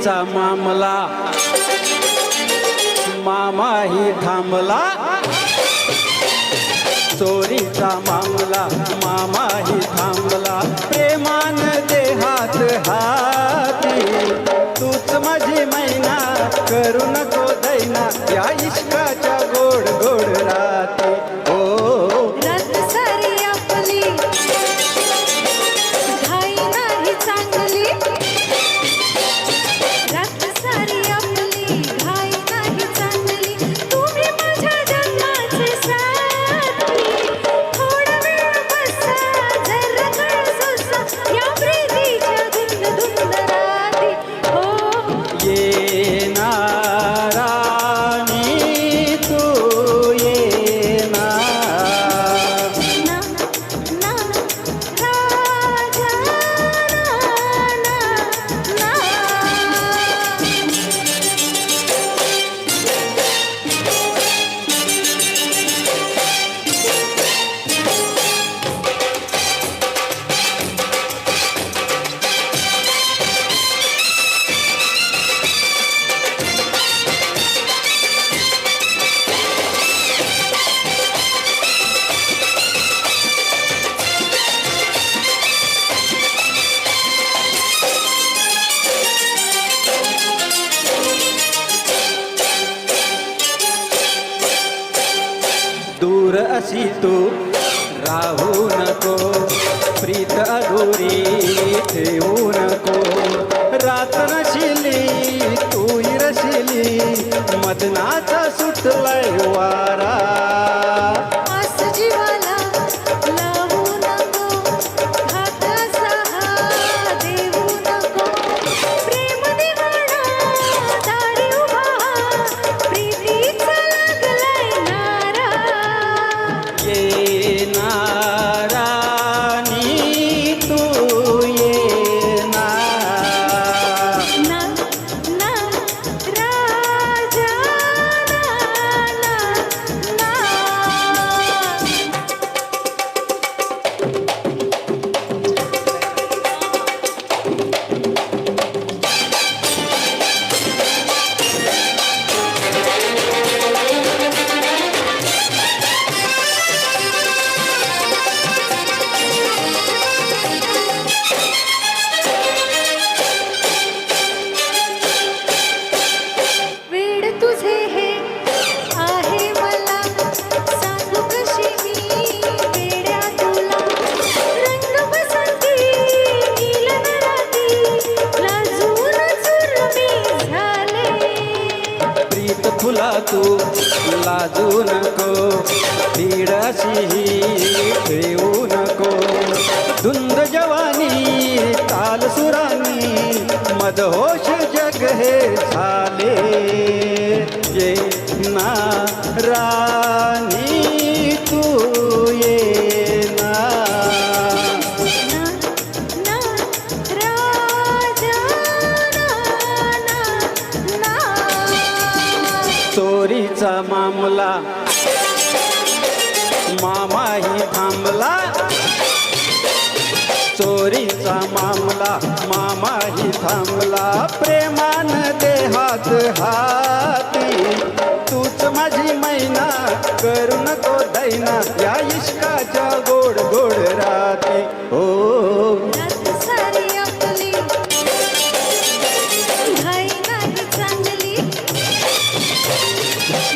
चोरीचा मामला मामाही थांबला, चोरीचा मामला मामाही थांबला, प्रेमान देहात हाती, तूच माझी मैना करू नको दैना, या इश्काच्या गोड गोड राती. ओ रात सारी आपली घाई नाही चांगली, रात सारी आपली घाई नाही चांगली, तुम्ही माझ्या जन्माचे साथी, थोडा वेळ बसा जरा कळ सोसा, या प्रीतीच्या धुंद धुंद राती. हो ये ना राणी तू ये ना, ना ना राजा ना ना. दूर अशी तू राहू नको, प्रीत अधुरी ठेवू नको, रात नशिली तू रशिली, मदनाचा सुटलाय वारा, आस जीवाला लावू नको, घात सहा देऊ नको, प्रेम दिवाणा दारी उभा, प्रीतीचा लागलाय नारा. ये ना राणी तू ये ना, ना ना राजा ना ना. वेड तुझे हे आहे मला, सांगू कशी मी वेड्या तुला, रंग बसंती नील नराती, लाजून चुरमी झाले, प्रीत फुला तू लाजू नको, तीडाशी ठेवू नको, धुंद जवानी ताल सुरानी, मदहोश जग हे झाले, ये ना राणी तू ये ना, ना ना राजा ना ना. चोरीचा मामला मामाही थांबला, चोरीचा मामला मामाही थांबला, प्रेमान देहात हाती, तूच माझी मैना करू नको दैना, या इश्काच्या गोड गोड राती. हो रात सारी आपली घाई नाही चांगली,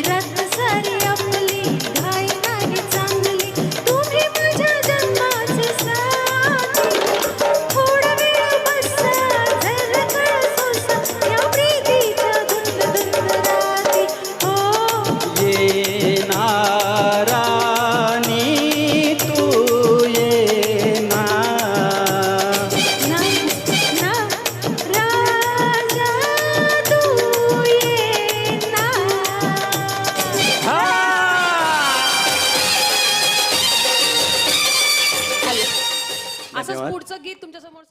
रात सारी आपली घाई नाही चांगली, तुम्ही माझ्या जन्माचे साथी, थोडा वेळ बसा जरा कळ सोसा, या प्रीतीच्या धुंद धुंद राती. हो ये ना राणी तू ये ना, ना ना राजा तू ये ना. हा असंच पुढचं गीत तुमच्या समोर